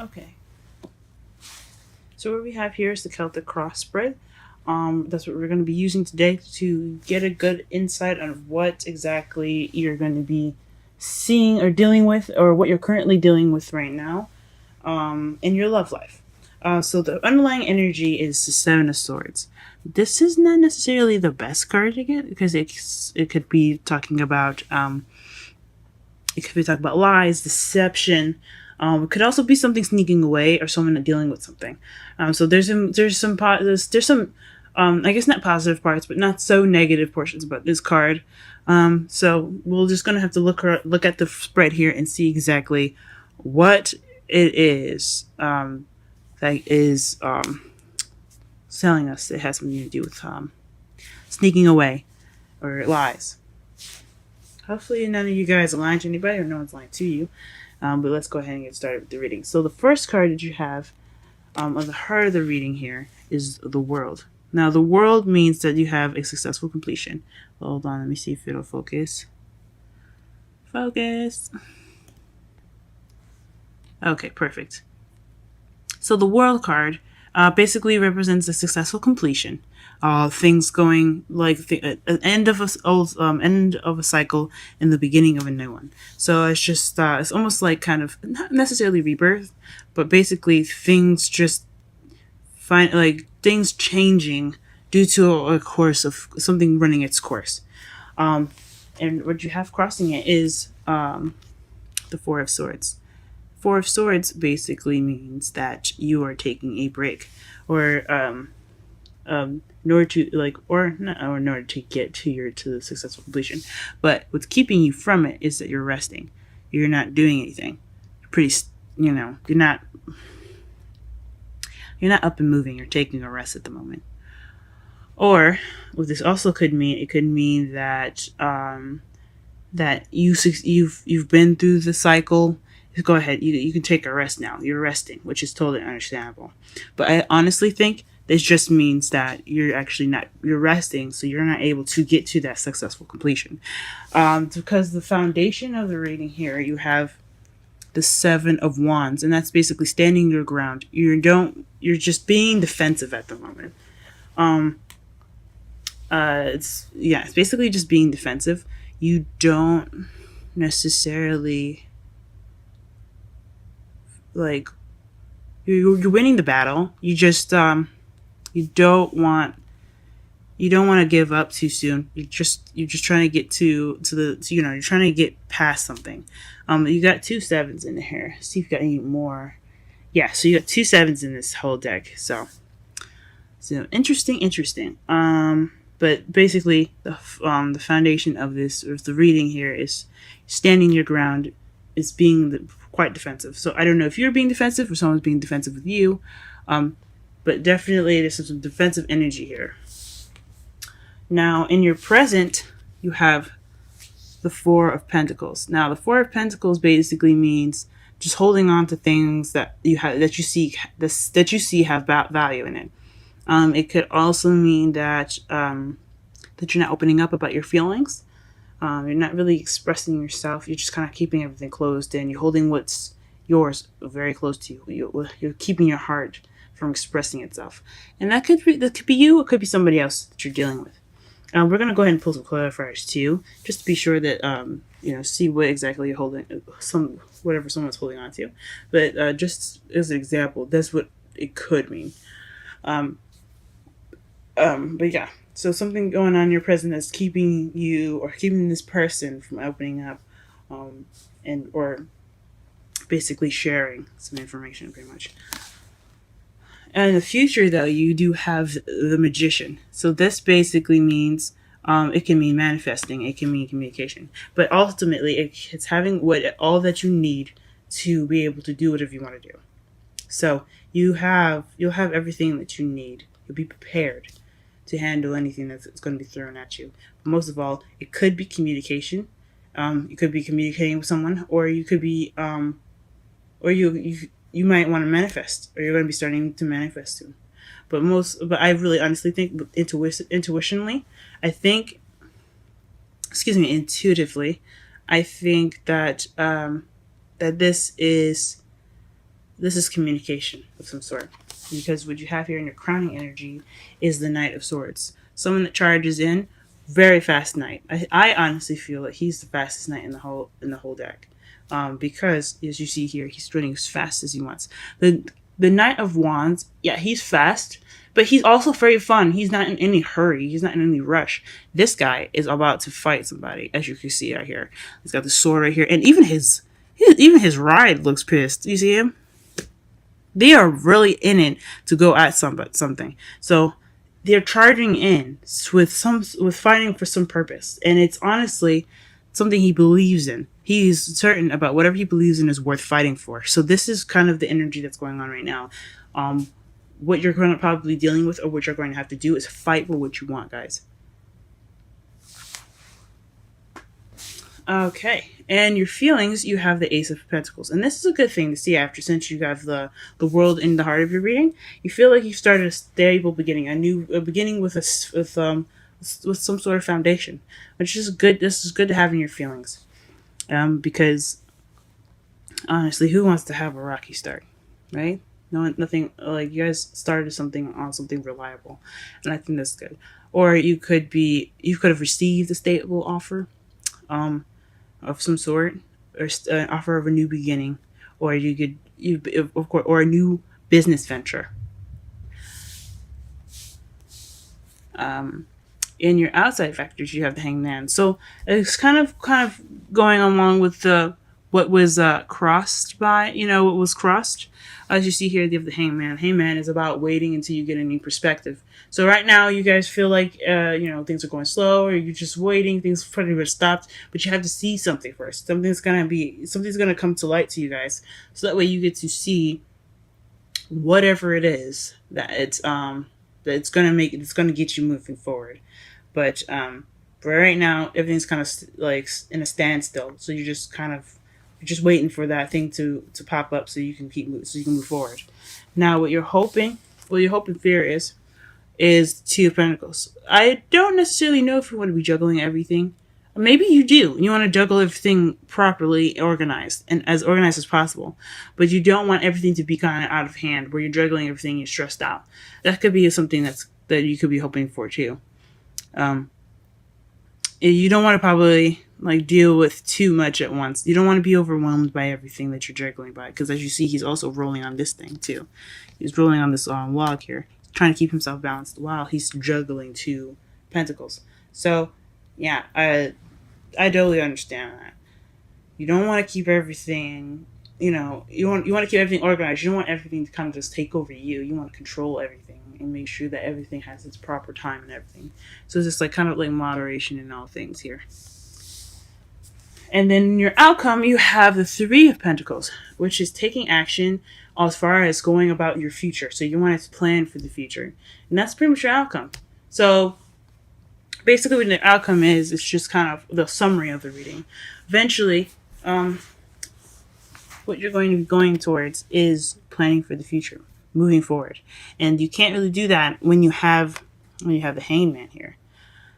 Okay. So what we have here is the Celtic cross spread. That's what we're going to be using today to get a good insight on what exactly you're going to be seeing or dealing with, or what you're currently dealing with right now in your love life. So the underlying energy is the Seven of Swords. This is not necessarily the best card to get because it could be talking about lies, deception. It could also be something sneaking away or someone dealing with something. So there's some I guess not positive parts, but not so negative portions about this card. So we're just gonna have to look at the spread here and see exactly what it is that is telling us it has something to do with sneaking away or lies. Hopefully none of you guys are lying to anybody or no one's lying to you. But let's go ahead and get started with the reading. So the first card that you have on the heart of the reading here is the World. Now the World means that you have a successful completion. Hold on, let me see if it'll focus. Focus. Okay, perfect. So the World card basically represents a successful completion. Things going like an end of end of a cycle and the beginning of a new one. So it's just it's almost like kind of not necessarily rebirth, but basically things just things changing due to a course of something running its course. And what you have crossing it is the Four of Swords. Four of Swords basically means that you are taking a break, or in order to get to the successful completion. But what's keeping you from it is that you're resting. You're not doing anything. You're not up and moving. You're taking a rest at the moment. Or what this also could mean, it could mean that that you've been through the cycle. Go ahead, you can take a rest now. You're resting, which is totally understandable. But I honestly think this just means that you're resting, so you're not able to get to that successful completion. Because the foundation of the reading here, you have the Seven of Wands, and that's basically standing your ground. You're just being defensive at the moment. It's basically just being defensive. You don't necessarily you're winning the battle. You just you don't want to give up too soon. You're just trying to get you're trying to get past something. You got two sevens in here. See if you got any more. Yeah, so you got two sevens in this whole deck. So interesting. But basically the foundation of the reading here is standing your ground, is being quite defensive. So I don't know if you're being defensive or someone's being defensive with you, but definitely there's some defensive energy here. Now in your present, you have the Four of Pentacles. Now the Four of Pentacles basically means just holding on to things that you see have value in it. It could also mean that that you're not opening up about your feelings. You're not really expressing yourself. You're just kind of keeping everything closed in. You're holding what's yours very close to you. You're keeping your heart from expressing itself. And that could be you. It could be somebody else that you're dealing with. We're going to go ahead and pull some clarifiers too, just to be sure that, see what exactly you're holding, whatever someone's holding on to. But just as an example, that's what it could mean. But yeah. So something going on in your present that's keeping you or keeping this person from opening up, or basically sharing some information, pretty much. And in the future, though, you do have the Magician. So this basically means it can mean manifesting, it can mean communication, but ultimately it's having all that you need to be able to do whatever you want to do. So you'll have everything that you need. You'll be prepared to handle anything that's going to be thrown at you. But most of all, it could be communication. You could be communicating with someone, or you could be, or you might want to manifest, or you're going to be starting to manifest soon. But I really honestly think intuitively, I think that that this is this is communication of some sort. Because what you have here in your crowning energy is the Knight of Swords. Someone that charges in, very fast knight. I honestly feel that he's the fastest knight in the whole deck. Because as you see here, he's running as fast as he wants. The Knight of Wands, yeah, he's fast, but he's also very fun. He's not in any hurry. He's not in any rush. This guy is about to fight somebody, as you can see right here. He's got the sword right here, and even his ride looks pissed. You see him? They are really in it to go at something. So they're charging in with fighting for some purpose, and it's honestly something he believes in. He's certain about whatever he believes in is worth fighting for. So this is kind of the energy that's going on right now. What you're going to probably dealing with, or what you're going to have to do, is fight for what you want, guys. Okay, and your feelings, you have the Ace of Pentacles, and this is a good thing to see after, since you have the World in the heart of your reading. You feel like you started a stable beginning, a beginning with some sort of foundation, which is good. This is good to have in your feelings, because honestly, who wants to have a rocky start, right? Nothing like you guys started something on something reliable, and I think that's good. Or you could have received a stable offer, of some sort, or an offer of a new beginning, or of course, or a new business venture. In your outside factors, you have the Hangman. So it's kind of going along with what was crossed by, what was crossed. As you see here, you have the Hangman. Hangman is about waiting until you get a new perspective. So right now, you guys feel like, things are going slow, or you're just waiting, things pretty much stopped, but you have to see something first. Something's going to come to light to you guys. So that way you get to see whatever it is that it's going to get you moving forward. But for right now, everything's kind of like in a standstill. So you're just waiting for that thing to pop up so you can move forward. Now, what you're hoping fear is Two of Pentacles. I don't necessarily know if you want to be juggling everything. Maybe you do. You want to juggle everything properly organized and as organized as possible. But you don't want everything to be kind of out of hand where you're juggling everything and you're stressed out. That could be something that you could be hoping for too. You don't want to probably deal with too much at once. You don't want to be overwhelmed by everything that you're juggling by, because as you see, he's also rolling on this thing too. He's rolling on this log here, trying to keep himself balanced while he's juggling two pentacles. So yeah, I totally understand that. You don't want to keep everything, you want to keep everything organized. You don't want everything to kind of just take over you. You want to control everything and make sure that everything has its proper time and everything. So it's just kind of moderation in all things here. And then in your outcome, you have the Three of Pentacles, which is taking action as far as going about your future. So you want to plan for the future. And that's pretty much your outcome. So basically what the outcome is, it's just kind of the summary of the reading. Eventually, what you're going to be going towards is planning for the future, moving forward. And you can't really do that when you have the Hangman here.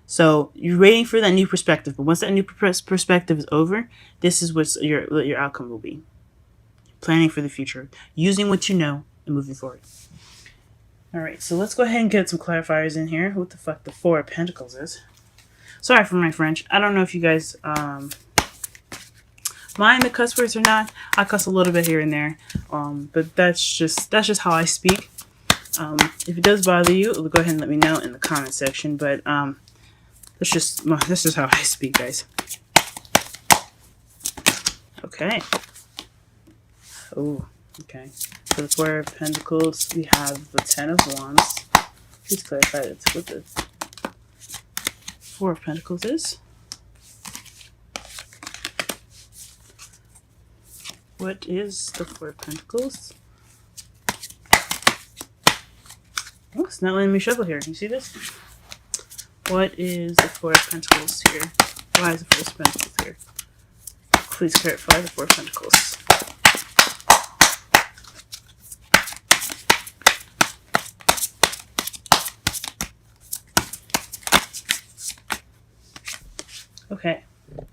So you're waiting for that new perspective, but once that new perspective is over, this is what your outcome will be. Planning for the future, using what you know, and moving forward. All right, so let's go ahead and get some clarifiers in here. What the fuck the Four of Pentacles is? Sorry for my French. I don't know if you guys mind the cuss words or not. I cuss a little bit here and there, but that's just how I speak. If it does bother you, go ahead and let me know in the comment section. But that's just how I speak, guys. Okay. Oh, okay. For the Four of Pentacles, we have the Ten of Wands. Please clarify that's what the Four of Pentacles is. What is the Four of Pentacles? Oh, it's not letting me shuffle here. You see this? What is the Four of Pentacles here? Why is the Four of Pentacles here? Please clarify the Four of Pentacles. Okay. I'm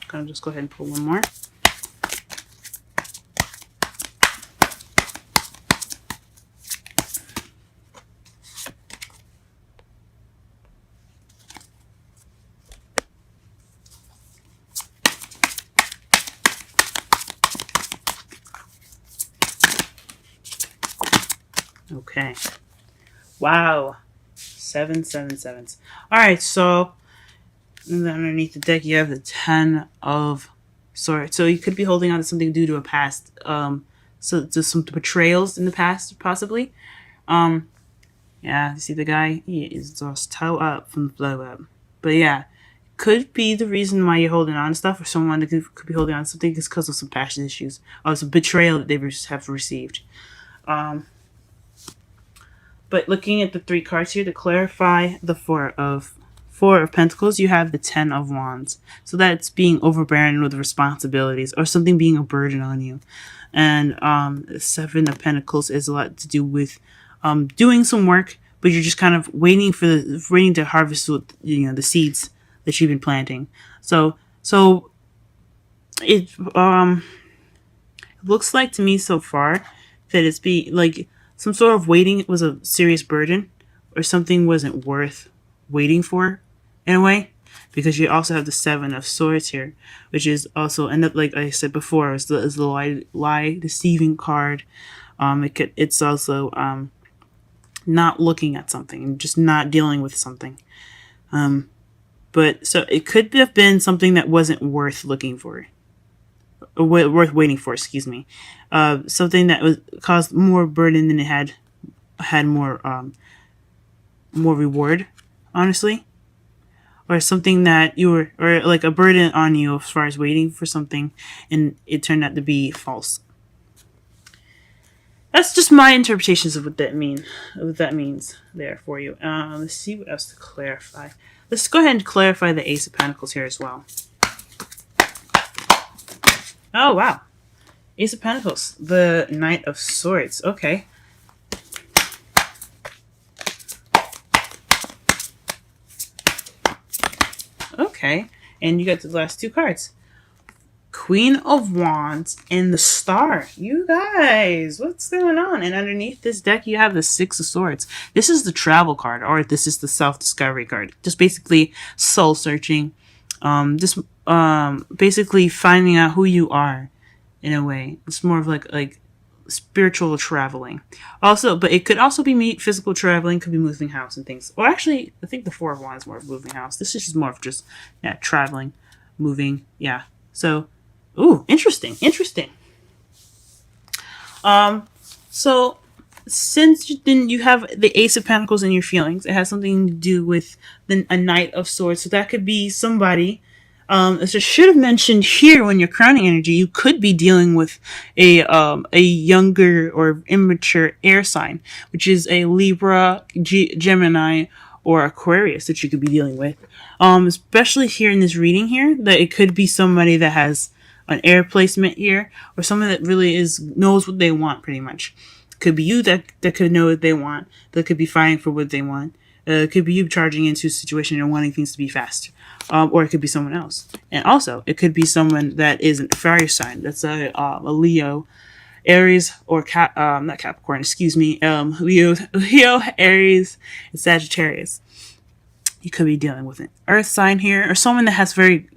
gonna just go ahead and pull one more. Okay. Wow. 7 7 7s. All right. So and then underneath the deck, you have the 10 of Swords. So you could be holding on to something due to a past. So just some betrayals in the past, possibly. Um, yeah. You see the guy? He is just toe up from the blow up. But yeah, could be the reason why you're holding on to stuff, or someone that could be holding on to something is because of some passion issues or some betrayal that they have received. Um, but looking at the 3 cards here to clarify the Four of Pentacles, you have the 10 of Wands. So that's being overbearing with responsibilities or something being a burden on you. And the 7 of Pentacles is a lot to do with doing some work, but you're just kind of waiting to harvest the seeds that you've been planting. So it looks like to me so far that it's be like some sort of waiting was a serious burden, or something wasn't worth waiting for in a way, because you also have the 7 of Swords here, which is also end up, like I said before, is the lie deceiving card. It's also not looking at something and just not dealing with something. But so it could have been something that wasn't worth looking for, or worth waiting for. Excuse me. Something that was caused more burden than it had more reward, honestly, or something that you were, or like a burden on you as far as waiting for something, and it turned out to be false. That's just my interpretations of what that means there for you. Let's see what else to clarify. Let's go ahead and clarify the Ace of Pentacles here as well. Oh, wow. Ace of Pentacles. The Knight of Swords. Okay. Okay. And you got the last 2 cards. Queen of Wands and the Star. You guys, what's going on? And underneath this deck, you have the 6 of Swords. This is the travel card, or this is the self-discovery card. Just basically soul searching. Just basically finding out who you are in a way. It's more of like spiritual traveling. Also, but it could also be physical traveling, could be moving house and things. Or actually, I think the 4 of Wands is more of moving house. This is just more of just traveling, moving. Yeah. So, ooh, interesting. So since you have the Ace of Pentacles in your feelings, it has something to do with a Knight of Swords. So that could be somebody. As I should have mentioned here, when you're crowning energy, you could be dealing with a younger or immature air sign, which is a Libra, Gemini, or Aquarius that you could be dealing with. Especially here in this reading here, that it could be somebody that has an air placement here, or someone that really knows what they want, pretty much. Could be you that could know what they want, that could be fighting for what they want. It could be you charging into a situation and wanting things to be fast. Or it could be someone else. And also, it could be someone that is a fire sign. That's a Leo, Aries, or not Capricorn, excuse me. Leo, Aries, and Sagittarius. You could be dealing with an earth sign here, or someone that has very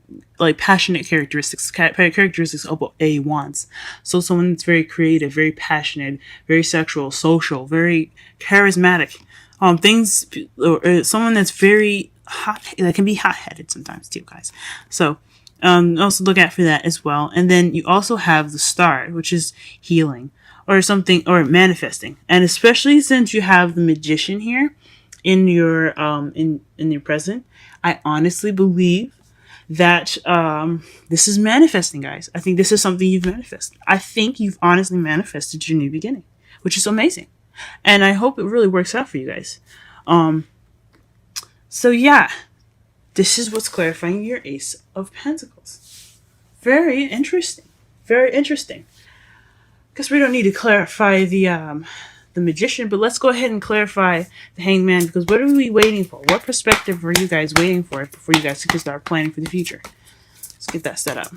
passionate characteristics of a Wands. So someone that's very creative, very passionate, very sexual, social, very charismatic. Someone that's very hot, that can be hot-headed sometimes too, guys. So also look out for that as well. And then you also have the Star, which is healing or something, or manifesting. And especially since you have the Magician here in your in your present, I honestly believe that this is manifesting, guys. I think this is something you've manifested. I think you've honestly manifested your new beginning, which is amazing. And I hope it really works out for you guys. So yeah, this is what's clarifying your Ace of Pentacles. Very interesting. Very interesting. Because we don't need to clarify the Magician, but let's go ahead and clarify the Hangman, because what are we waiting for? What perspective are you guys waiting for before you guys can start planning for the future? Let's get that set up.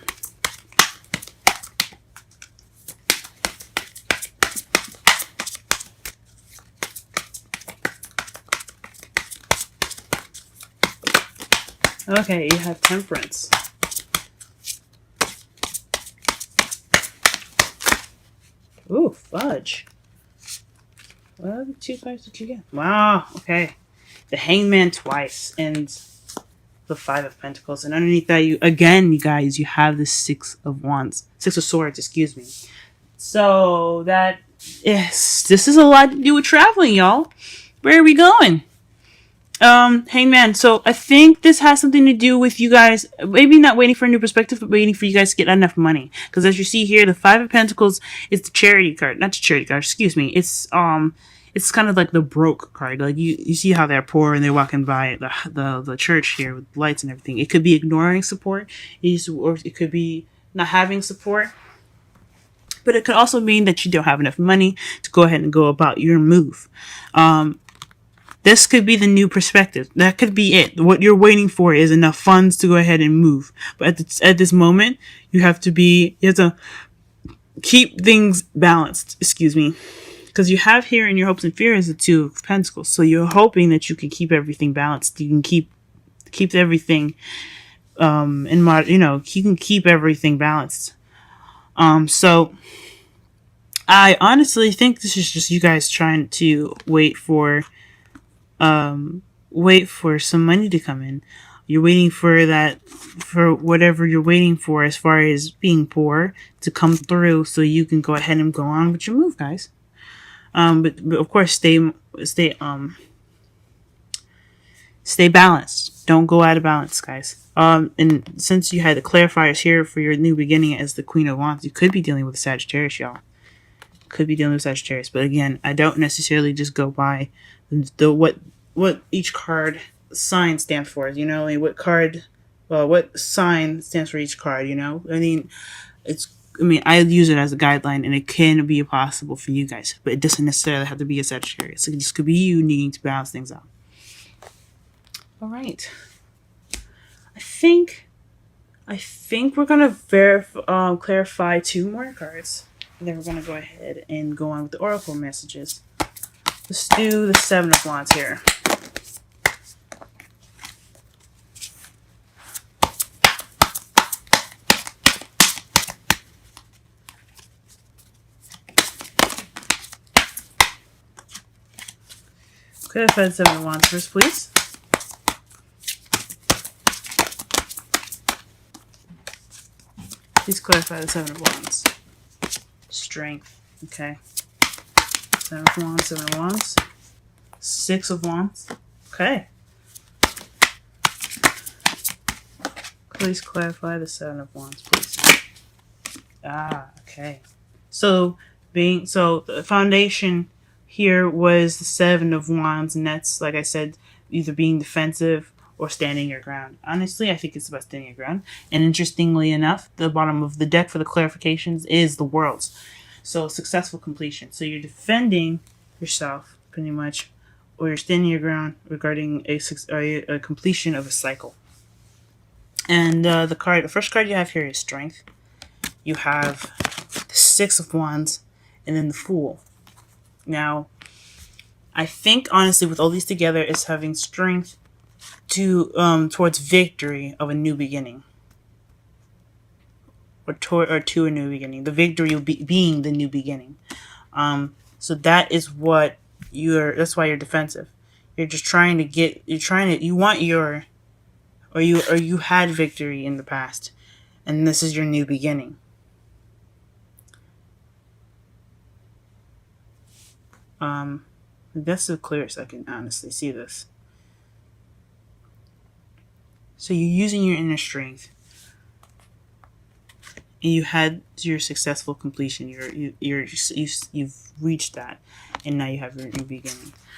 Okay, you have Temperance. Ooh, Fudge. What 2 cards did you get? Wow. Okay. The Hangman twice and the 5 of Pentacles, and underneath that, you guys, you have the 6 of Wands, 6 of Swords. Excuse me. So that this is a lot to do with traveling, y'all. Where are we going? Hangman. So I think this has something to do with you guys maybe not waiting for a new perspective, but waiting for you guys to get enough money. Because as you see here, the 5 of Pentacles is the charity card, not the charity card. Excuse me. It's kind of like the broke card. Like you see how they're poor and they're walking by the church here with lights and everything. It could be ignoring support, or it could be not having support. But it could also mean that you don't have enough money to go ahead and go about your move. This could be the new perspective. That could be it. What you're waiting for is enough funds to go ahead and move. But at this moment, you have to keep things balanced. Excuse me. Because you have here in your hopes and fears the 2 of Pentacles. So you're hoping that you can keep everything balanced. You can keep everything you can keep everything balanced. So I honestly think this is just you guys trying to wait for some money to come in. You're waiting for whatever you're waiting for as far as being poor to come through so you can go ahead and go on with your move, guys. But of course stay balanced. Don't go out of balance, guys. And since you had the clarifiers here for your new beginning as the Queen of Wands, you could be dealing with a Sagittarius, y'all. Could be dealing with Sagittarius. But again, I don't necessarily just go by what each card sign stands for. You know, like what sign stands for each card, you know? I use it as a guideline, and it can be possible for you guys, but it doesn't necessarily have to be a Sagittarius. It just could be you needing to balance things out. All right. I think we're gonna clarify 2 more cards, and then we're gonna go ahead and go on with the oracle messages. Let's do the 7 of Wands here. Clarify the 7 of Wands first, please. Please clarify the 7 of Wands. Strength. Okay. 7 of Wands, 7 of Wands. 6 of Wands. Okay. Please clarify the 7 of Wands, please. Okay. So the foundation here was the 7 of Wands, and that's, like I said, either being defensive or standing your ground. Honestly, I think it's about standing your ground. And interestingly enough, the bottom of the deck for the clarifications is the Worlds. So successful completion. So you're defending yourself, pretty much, or you're standing your ground regarding a completion of a cycle. And the first card you have here is Strength. You have the 6 of Wands, and then the Fool. Now, I think honestly, with all these together, it's having strength towards victory of a new beginning, or to a new beginning. The victory will being the new beginning. So that is what that's why you're defensive. You're just trying to get. You want your, or you had victory in the past, and this is your new beginning. That's the clearest I can honestly see this. So you're using your inner strength, and you had your successful completion. You've reached that, and now you have your new beginning.